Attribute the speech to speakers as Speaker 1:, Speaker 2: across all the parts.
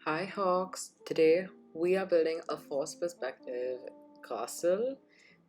Speaker 1: Hi Hawks, today we are building a forced perspective castle.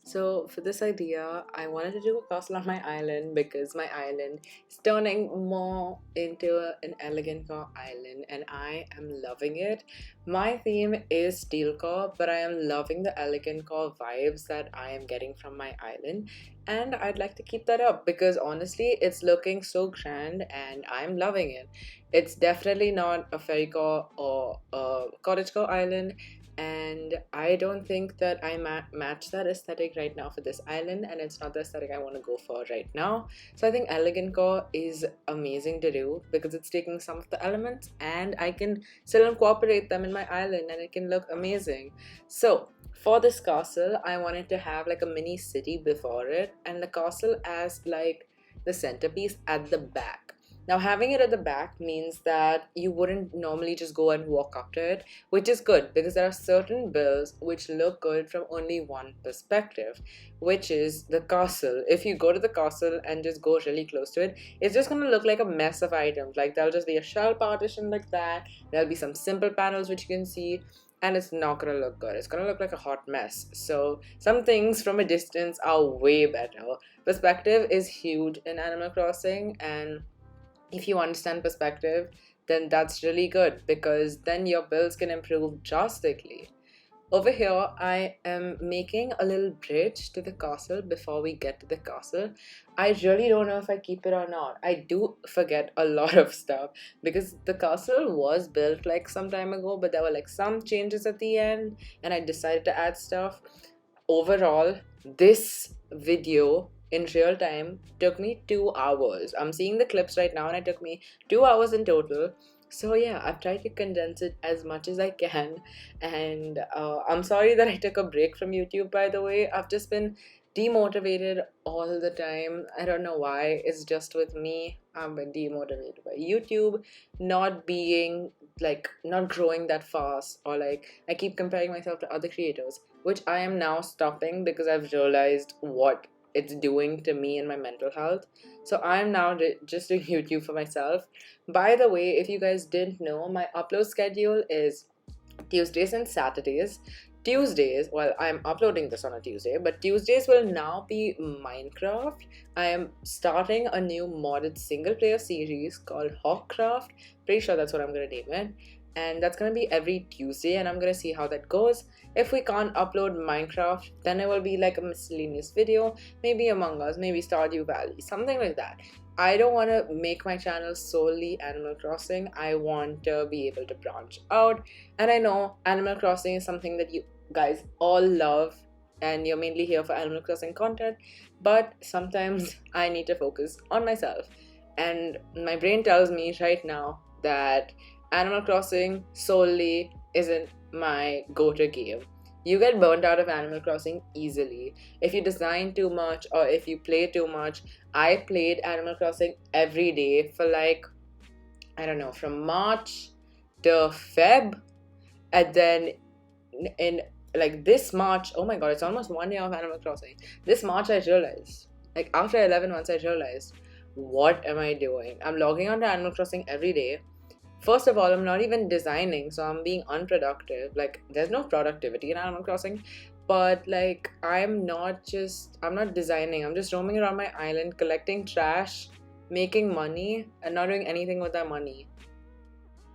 Speaker 1: So for this idea, I wanted to do a castle on my island because my island is turning more into an elegant core island and I am loving it. My theme is steel core, but I am loving the elegant core vibes that I am getting from my island, and I'd like to keep that up because honestly it's looking so grand and I'm loving it. It's definitely not a fairy core or a cottagecore island, and I don't think that I match that aesthetic right now for this island, and it's not the aesthetic I want to go for right now. So I think elegant core is amazing to do because it's taking some of the elements and I can still incorporate them in my island and it can look amazing. So for this castle, I wanted to have like a mini city before it and the castle as like the centerpiece at the back. Now, having it at the back means that you wouldn't normally just go and walk up to it, which is good because there are certain builds which look good from only one perspective, which is the castle. If you go to the castle and just go really close to it, it's just going to look like a mess of items. Like there'll just be a shell partition like that, there'll be some simple panels which you can see, and it's not going to look good. It's going to look like a hot mess. So some things from a distance are way better. Perspective is huge in Animal Crossing, and if you understand perspective, then that's really good because then your bills can improve drastically. Over here, I am making a little bridge to the castle before we get to the castle. I really don't know if I keep it or not. I do forget a lot of stuff because the castle was built like some time ago, but there were like some changes at the end, and I decided to add stuff. Overall, this video in real time took me 2 hours. I'm seeing the clips right now and it took me 2 hours in total. So yeah, I've tried to condense it as much as I can, and I'm sorry that I took a break from YouTube, by the way. I've just been demotivated all the time. I don't know why. It's just with me. I've been demotivated by YouTube not being like not growing that fast, or like I keep comparing myself to other creators, which I am now stopping because I've realized what it's doing to me and my mental health. So I'm now just doing YouTube for myself. By the way, if you guys didn't know, my upload schedule is Tuesdays and Saturdays. Tuesdays, well, I'm uploading this on a Tuesday, but Tuesdays will now be Minecraft. I am starting a new modded single player series called Hawkcraft. Pretty sure that's what I'm gonna name it. And that's gonna be every Tuesday, and I'm gonna see how that goes. If we can't upload Minecraft, then it will be like a miscellaneous video, maybe Among Us, maybe Stardew Valley, something like that. I don't want to make my channel solely Animal Crossing. I want to be able to branch out. And I know Animal Crossing is something that you guys all love and you're mainly here for Animal Crossing content, but sometimes I need to focus on myself. And my brain tells me right now that Animal Crossing solely isn't my go-to game. You get burnt out of Animal Crossing easily. If you design too much or if you play too much. I played Animal Crossing every day for like, I don't know, from March to Feb, and then in like this March, oh my god, it's almost 1 year of Animal Crossing. This March, I realized, like after 11 months, I realized, what am I doing? I'm logging on to Animal Crossing every day. First of all, I'm not even designing, so I'm being unproductive. Like, there's no productivity in Animal Crossing, but like, I'm not designing, I'm just roaming around my island, collecting trash, making money, and not doing anything with that money.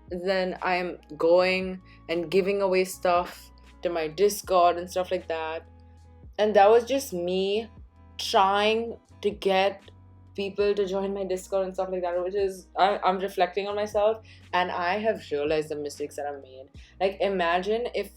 Speaker 1: Then I'm going and giving away stuff to my Discord and stuff like that. And that was just me trying to get people to join my Discord and stuff like that, which is I'm reflecting on myself and I have realized the mistakes that I've made. Like, imagine if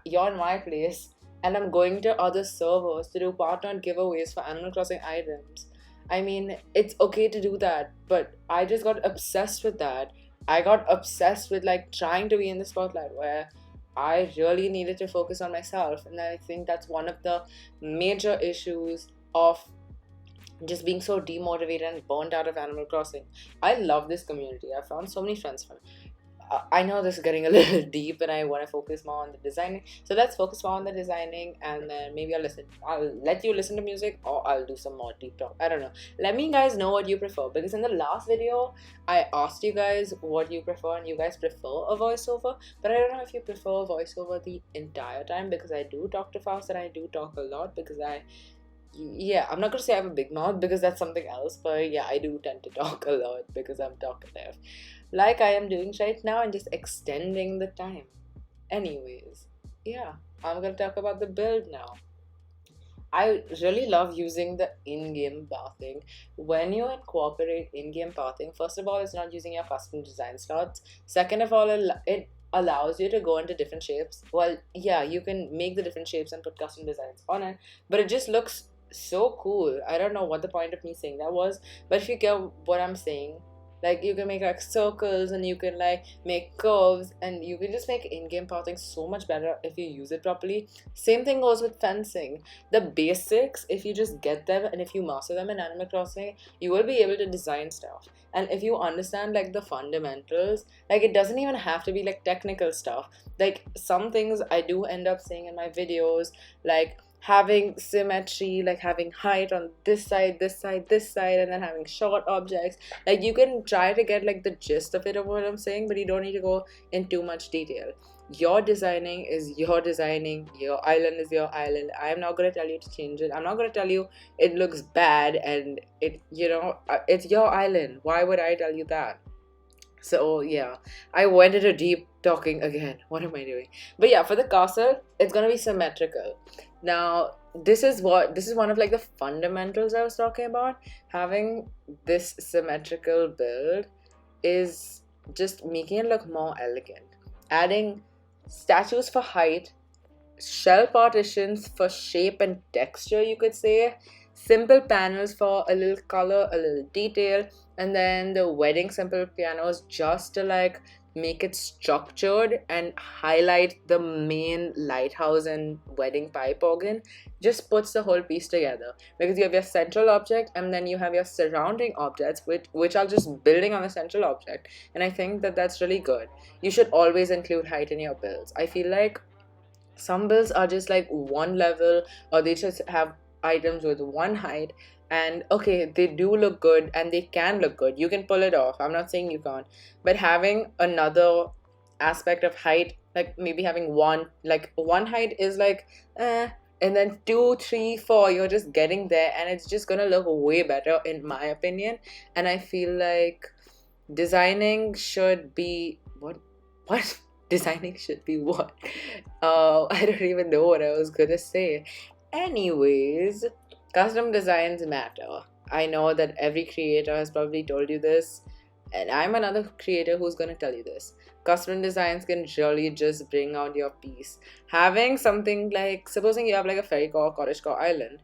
Speaker 1: you're in my place and I'm going to other servers to do partner giveaways for Animal Crossing items. I mean, it's okay to do that, but I just got obsessed with that. I got obsessed with like trying to be in the spotlight where I really needed to focus on myself. And I think that's one of the major issues of just being so demotivated and burnt out of Animal Crossing. I love this community. I found so many friends from it. I know this is getting a little deep and I want to focus more on the designing. So let's focus more on the designing, and then maybe I'll let you listen to music, or I'll do some more deep talk. I don't know. Let me guys know what you prefer, because in the last video I asked you guys what you prefer, and you guys prefer a voiceover, but I don't know if you prefer a voiceover the entire time, because I do talk too fast and I do talk a lot, because yeah, I'm not gonna say I have a big mouth, because that's something else, but yeah, I do tend to talk a lot because I'm talkative, like I am doing right now, and just extending the time. Anyways, yeah, I'm gonna talk about the build now. I really love using the in-game pathing. When you incorporate in-game pathing, first of all, it's not using your custom design slots. Second of all, it allows you to go into different shapes. Well, yeah, you can make the different shapes and put custom designs on it, but it just looks so cool. I don't know what the point of me saying that was, but if you get what I'm saying, like you can make like circles, and you can like make curves, and you can just make in-game pathing so much better if you use it properly. Same thing goes with fencing. The basics, if you just get them and if you master them in Animal Crossing, you will be able to design stuff. And if you understand like the fundamentals, like it doesn't even have to be like technical stuff. Like some things I do end up saying in my videos, like having symmetry, like having height on this side, this side, this side, and then having short objects. Like you can try to get like the gist of it of what I'm saying, but you don't need to go in too much detail. Your designing is your designing, your island is your island. I'm not going to tell you to change it. I'm not going to tell you it looks bad, and it's your island. Why would I tell you that? So yeah, I went into deep talking again. What am I doing? But yeah, for the castle, it's gonna be symmetrical. Now, this is one of like the fundamentals I was talking about. Having this symmetrical build is just making it look more elegant. Adding statues for height, shell partitions for shape and texture, you could say, simple panels for a little color, a little detail, and then the wedding simple pianos just to like make it structured and highlight the main lighthouse and wedding pipe organ. Just puts the whole piece together, because you have your central object and then you have your surrounding objects, which are just building on the central object. And I think that that's really good. You should always include height in your builds. I feel like some builds are just like one level, or they just have items with one height, and okay, they do look good and they can look good, you can pull it off, I'm not saying you can't, but having another aspect of height, like maybe having one height is like and then 2, 3, 4, you're just getting there, and it's just gonna look way better in my opinion. And I feel like designing should be what designing should be what I don't even know what I was gonna say. Anyways, custom designs matter. I know that every creator has probably told you this, and I'm another creator who's gonna tell you this. Custom designs can really just bring out your piece. Having something like, supposing you have like a fairy core, cottagecore island,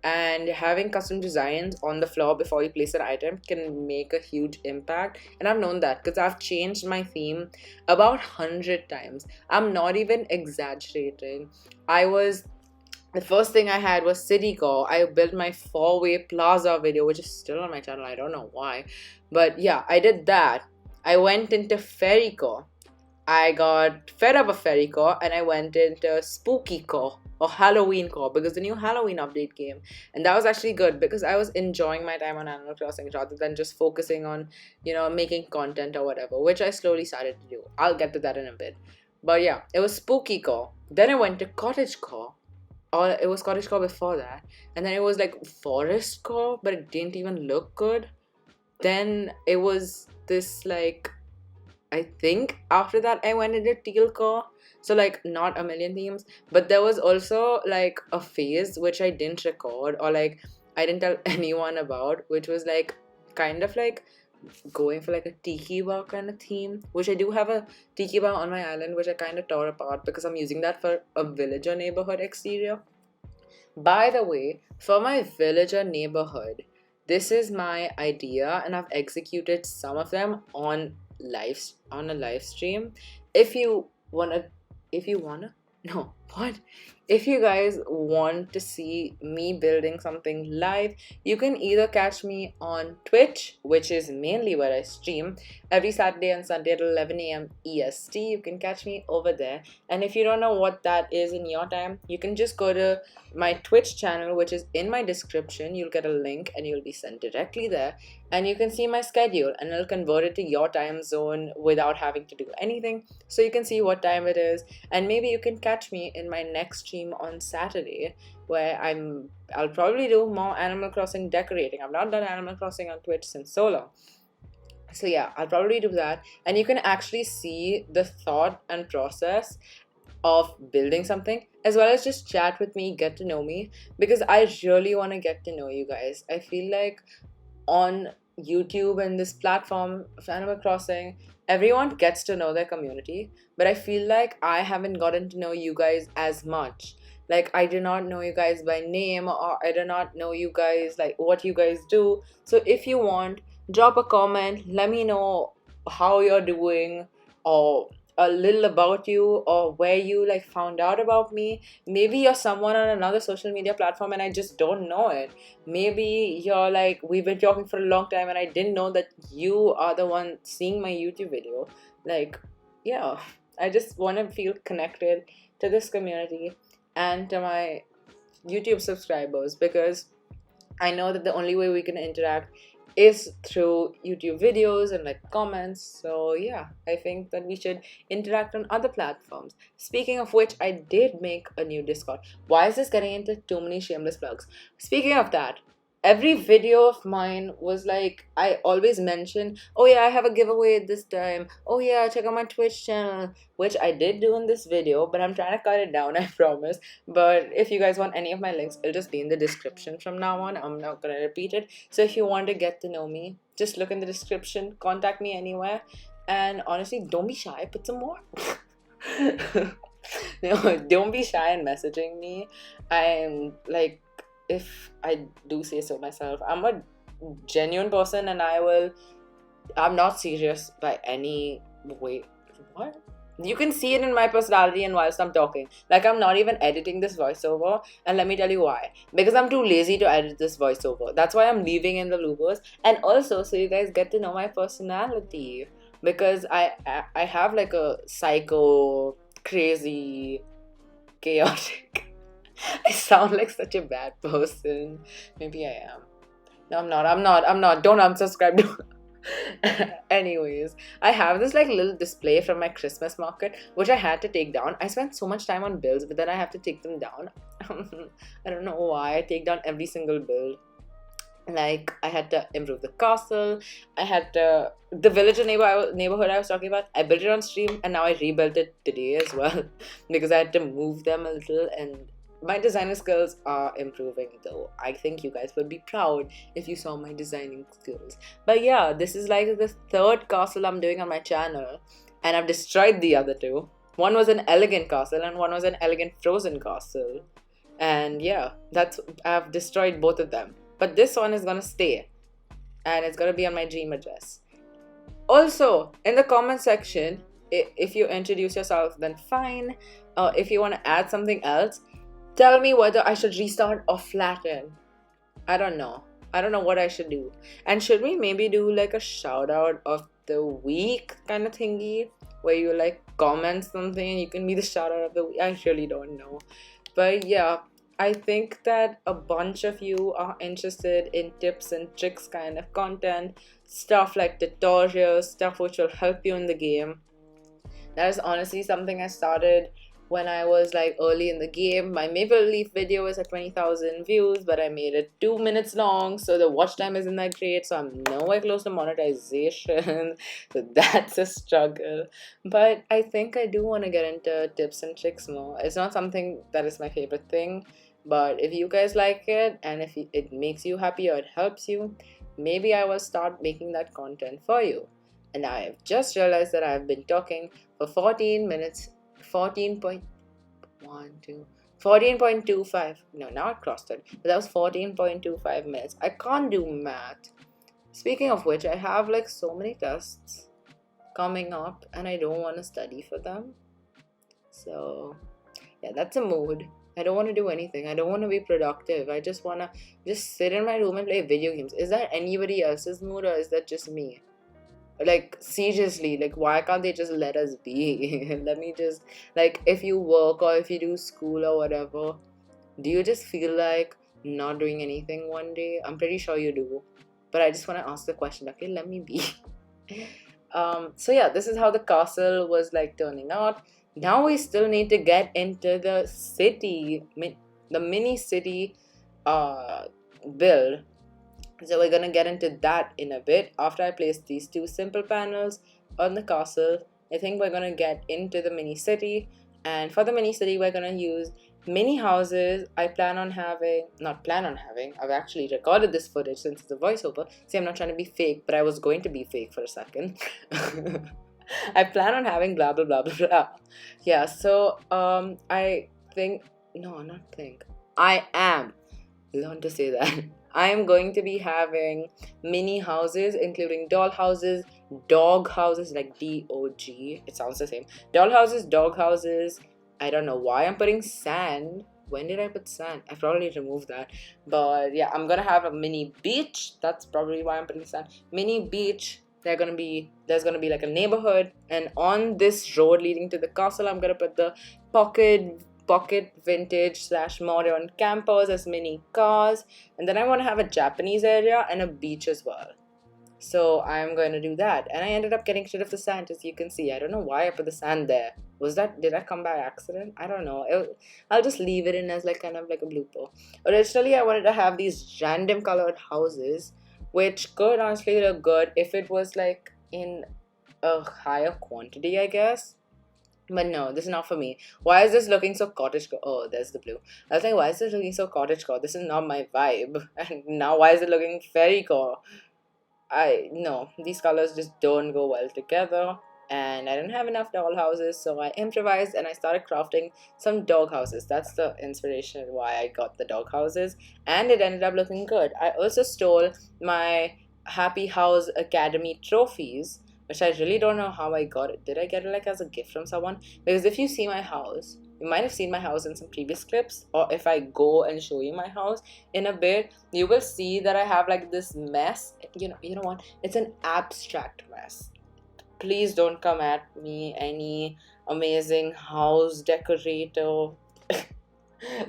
Speaker 1: and having custom designs on the floor before you place an item can make a huge impact. And I've known that because I've changed my theme about 100 times. I'm not even exaggerating. The first thing I had was city core. I built my 4-way plaza video, which is still on my channel, I don't know why, but yeah, I did that. I went into fairy core. I got fed up of fairy core and I went into spooky core, or Halloween core, because the new Halloween update came, and that was actually good because I was enjoying my time on Animal Crossing rather than just focusing on, making content or whatever, which I slowly started to do. I'll get to that in a bit. But yeah, it was spooky core. Then I went to cottage core, or it was cottage core before that, and then it was like forest core, but it didn't even look good. Then it was this like, I think after that I went into teal core. So like not a million themes, but there was also like a phase which I didn't record, or like I didn't tell anyone about, which was like kind of like going for like a tiki bar kind of theme, which I do have a tiki bar on my island, which I kind of tore apart because I'm using that for a villager neighborhood exterior. By the way, for my villager neighborhood, this is my idea and I've executed some of them on a live stream. If you wanna no, But if you guys want to see me building something live, you can either catch me on Twitch, which is mainly where I stream, every Saturday and Sunday at 11 a.m. EST. You can catch me over there. And if you don't know what that is in your time, you can just go to my Twitch channel, which is in my description. You'll get a link and you'll be sent directly there. And you can see my schedule and it'll convert it to your time zone without having to do anything. So you can see what time it is, and maybe you can catch me in my next stream on Saturday, where I'll probably do more Animal Crossing decorating. I've not done Animal Crossing on Twitch since so long. So yeah, I'll probably do that, and you can actually see the thought and process of building something, as well as just chat with me, get to know me, because I really want to get to know you guys. I feel like on YouTube and this platform of Animal Crossing, everyone gets to know their community, but I feel like I haven't gotten to know you guys as much. Like, I do not know you guys by name, or I do not know you guys, like, what you guys do. So if you want, drop a comment, let me know how you're doing, or a little about you, or where you like found out about me. Maybe you're someone on another social media platform and I just don't know it. Maybe you're like, we've been talking for a long time and I didn't know that you are the one seeing my YouTube video. Like, yeah, I just want to feel connected to this community and to my YouTube subscribers, because I know that the only way we can interact is through YouTube videos and like comments. So yeah, I think that we should interact on other platforms. Speaking of which, I did make a new Discord. Why is this getting into too many shameless plugs? Speaking of that, every video of mine was like, I always mention, oh yeah, I have a giveaway this time, oh yeah, check out my Twitch channel, which I did do in this video, but I'm trying to cut it down, I promise. But if you guys want any of my links, it'll just be in the description from now on. I'm not gonna repeat it. So if you want to get to know me, just look in the description, contact me anywhere, and honestly, don't be shy, put some more. No, don't be shy in messaging me. I'm like, if I do say so myself, I'm a genuine person, and I'm not serious by any way. What? You can see it in my personality and whilst I'm talking. Like, I'm not even editing this voiceover, and let me tell you why. Because I'm too lazy to edit this voiceover. That's why I'm leaving in the loopers. And also, so you guys get to know my personality. Because I have like a psycho, crazy, chaotic... I sound like such a bad person. Maybe I am. No, I'm not. Don't unsubscribe. Anyways, I have this like little display from my Christmas market, which I had to take down. I spent so much time on builds, but then I have to take them down. I don't know why I take down every single build. Like, I had to improve the castle. I had to... The villager neighborhood I was talking about, I built it on stream, and now I rebuilt it today as well. Because I had to move them a little, and my designer skills are improving, though. I think you guys would be proud if you saw my designing skills. But yeah, this is like the third castle I'm doing on my channel, and I've destroyed the other two. One was an elegant castle and one was an elegant frozen castle. And yeah, I've destroyed both of them. But this one is gonna stay, and it's gonna be on my dream address. Also, in the comment section, if you introduce yourself, then fine. If you want to add something else, tell me whether I should restart or flatten. I don't know. I don't know what I should do. And should we maybe do like a shout out of the week kind of thingy, where you like comment something and you can be the shout out of the week? I really don't know. But yeah, I think that a bunch of you are interested in tips and tricks kind of content, stuff like tutorials, stuff which will help you in the game. That is honestly something I started when I was like early in the game. My Maple Leaf video is at 20,000 views, but I made it 2 minutes long, so the watch time isn't that great, so I'm nowhere close to monetization. So that's a struggle. But I think I do want to get into tips and tricks more. It's not something that is my favorite thing, but if you guys like it, and if it makes you happy or it helps you, maybe I will start making that content for you. And I have just realized that I've been talking for 14 minutes, 14.25. No, now it crossed it. But that was 14.25 minutes. I can't do math. Speaking of which, I have like so many tests coming up and I don't want to study for them. So Yeah, that's a mood. I don't want to do anything. I don't want to be productive. I just want to just sit in my room and play video games. Is that anybody else's mood, or is that just me? Like, seriously, like, why can't they just let us be? Let me just, like, if you work or if you do school or whatever, do you just feel like not doing anything one day? I'm pretty sure you do. But I just want to ask the question, okay, let me be. So yeah, this is how the castle was like turning out. Now we still need to get into the city, the mini city uh, build. So we're gonna get into that in a bit. After I place these two simple panels on the castle, I think we're gonna get into the mini city. And for the mini city, we're gonna use mini houses. I plan on having, not plan on having, I've actually recorded this footage since it's a voiceover. See, I'm not trying to be fake, but I was going to be fake for a second. I plan on having blah blah blah blah blah. Yeah, so I think, no, not think. I am, learn to say that. I am going to be having mini houses, including doll houses, dog houses, like DOG. It sounds the same. Doll houses, dog houses. I don't know why I'm putting sand. When did I put sand? I probably removed that. But yeah, I'm gonna have a mini beach. That's probably why I'm putting sand. Mini beach. There's gonna be like a neighborhood, and on this road leading to the castle, I'm gonna put the pocket vintage slash modern campers as mini cars, and then I want to have a Japanese area and a beach as well. So I'm going to do that, and I ended up getting rid of the sand, as you can see. I don't know why I put the sand there. Did that come by accident? I don't know. I'll just leave it in as like kind of like a blooper. Originally I wanted to have these random colored houses, which could honestly look good if it was like in a higher quantity, I guess. But no, this is not for me. Why is this looking so cottagecore? Oh, there's the blue. I was like, why is this looking so cottagecore? This is not my vibe. And now why is it looking fairycore? No, these colors just don't go well together. And I didn't have enough doll houses, so I improvised and I started crafting some dog houses. That's the inspiration why I got the dog houses. And it ended up looking good. I also stole my Happy House Academy trophies, which I really don't know how I got it. Did I get it like as a gift from someone? Because if you see my house, you might have seen my house in some previous clips, or if I go and show you my house in a bit, you will see that I have like this mess. You know what? It's an abstract mess. Please don't come at me, any amazing house decorator.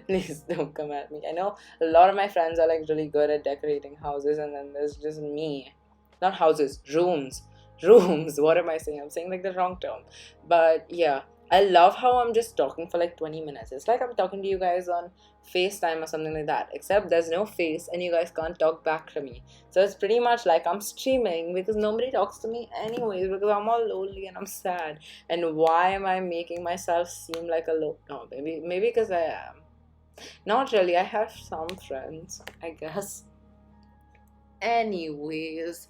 Speaker 1: Please don't come at me. I know a lot of my friends are like really good at decorating houses, and then there's just me. Not houses, rooms. Rooms. What am I saying? I'm saying like the wrong term. But yeah, I love how I'm just talking for like 20 minutes. It's like I'm talking to you guys on FaceTime or something like that, except there's no face and you guys can't talk back to me. So it's pretty much like I'm streaming because nobody talks to me anyways, because I'm all lonely and I'm sad. And why am I making myself seem like a no, maybe because I am. Not really. I have some friends, I guess. Anyways,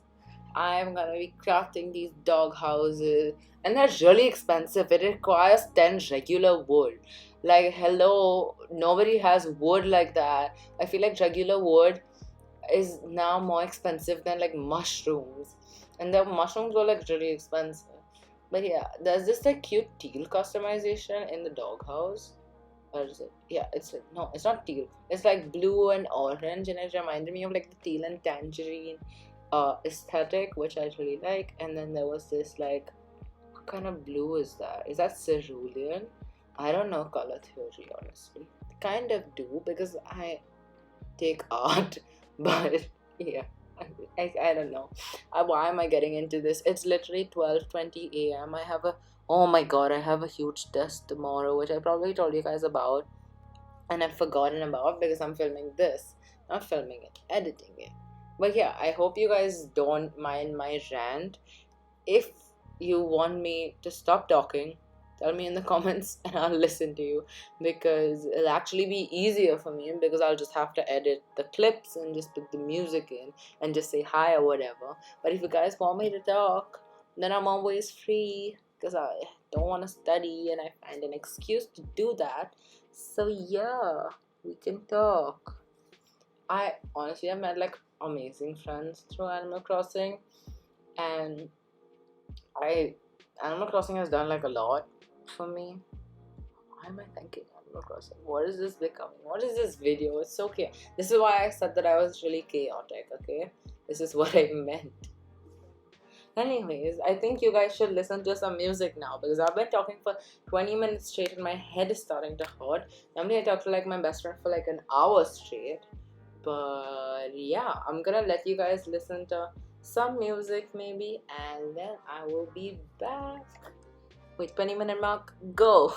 Speaker 1: I'm gonna be crafting these dog houses, and they're really expensive. It requires 10 regular wood. Like, hello, nobody has wood like that. I feel like regular wood is now more expensive than like mushrooms, and the mushrooms were like really expensive. But yeah, there's this like cute teal customization in the doghouse. Or is it? Yeah, it's like, no, it's not teal. It's like blue and orange, and it reminded me of like the teal and tangerine aesthetic, which I really like. And then there was this like, what kind of blue is that? Is that cerulean? I don't know color theory, honestly. Kind of do, because I take art, but yeah, I don't know. Why am I getting into this? It's literally 12:20 a.m. I have a, oh my god, I have a huge test tomorrow, which I probably told you guys about, and I've forgotten about because I'm filming this, not filming it, editing it. But yeah, I hope you guys don't mind my rant. If you want me to stop talking, tell me in the comments and I'll listen to you, because it'll actually be easier for me, because I'll just have to edit the clips and just put the music in and just say hi or whatever. But if you guys want me to talk, then I'm always free, because I don't want to study and I find an excuse to do that. So yeah, we can talk. I honestly have met like amazing friends through Animal Crossing, and Animal Crossing has done like a lot for me. Why am I thinking across. What is this becoming? What is this video? It's so chaotic. This is why I said that I was really chaotic, okay? This is what I meant. Anyways, I think you guys should listen to some music now because I've been talking for 20 minutes straight and my head is starting to hurt. Normally I talk to like my best friend for like an hour straight. But yeah, I'm gonna let you guys listen to some music maybe and then I will be back. Wait, 20-minute mark, go!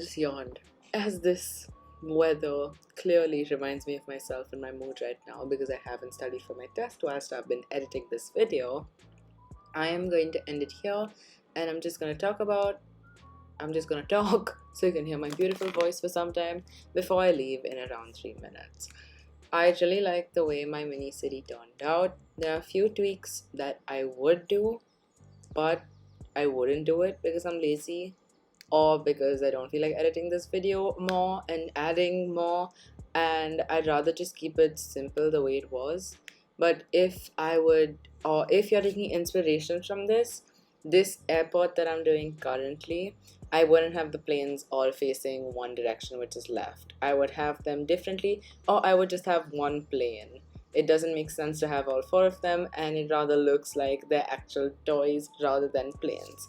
Speaker 1: just yawned, as this weather clearly reminds me of myself and my mood right now because I haven't studied for my test whilst I've been editing this video. I am going to end it here, and I'm just gonna talk so you can hear my beautiful voice for some time before I leave in around 3 minutes. I really like the way my mini city turned out. There are a few tweaks that I would do, but I wouldn't do it because I'm lazy or because I don't feel like editing this video more and adding more, and I'd rather just keep it simple the way it was. But if you're taking inspiration from this airport that I'm doing currently, I wouldn't have the planes all facing one direction, which is left. I would have them differently, or I would just have one plane. It doesn't make sense to have all 4 of them, and it rather looks like they're actual toys rather than planes.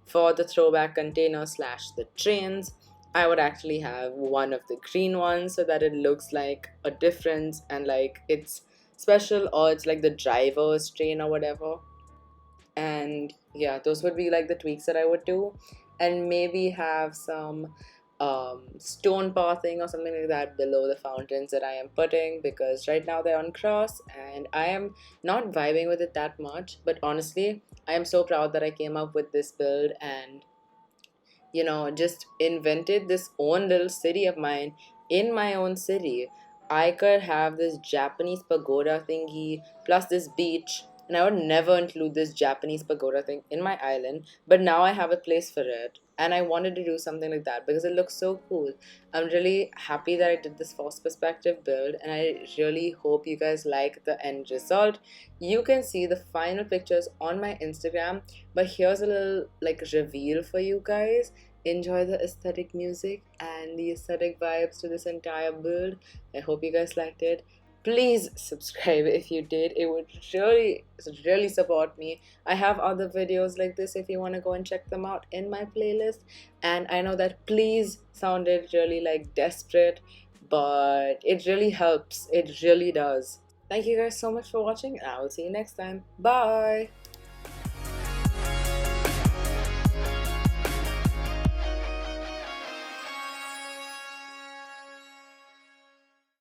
Speaker 1: For the throwback container / the trains, I would actually have one of the green ones so that it looks like a difference and like it's special, or it's like the driver's train or whatever. And yeah, those would be like the tweaks that I would do, and maybe have some stone pathing or something like that below the fountains that I am putting, because right now they're on cross and I am not vibing with it that much. But honestly, I am so proud that I came up with this build and just invented this own little city of mine in my own city. I could have this Japanese pagoda thingy plus this beach, and I would never include this Japanese pagoda thing in my island, but now I have a place for it, and I wanted to do something like that because it looks so cool. I'm really happy that I did this forced perspective build, and I really hope you guys like the end result. You can see the final pictures on my Instagram, but here's a little like reveal for you guys. Enjoy the aesthetic music and the aesthetic vibes to this entire build. I hope you guys liked it. Please subscribe if you did. It would really support me. I have other videos like this if you want to go and check them out in my playlist. And I know that please sounded really like desperate, but it really helps. It really does. Thank you guys so much for watching, and I will see you next time. Bye!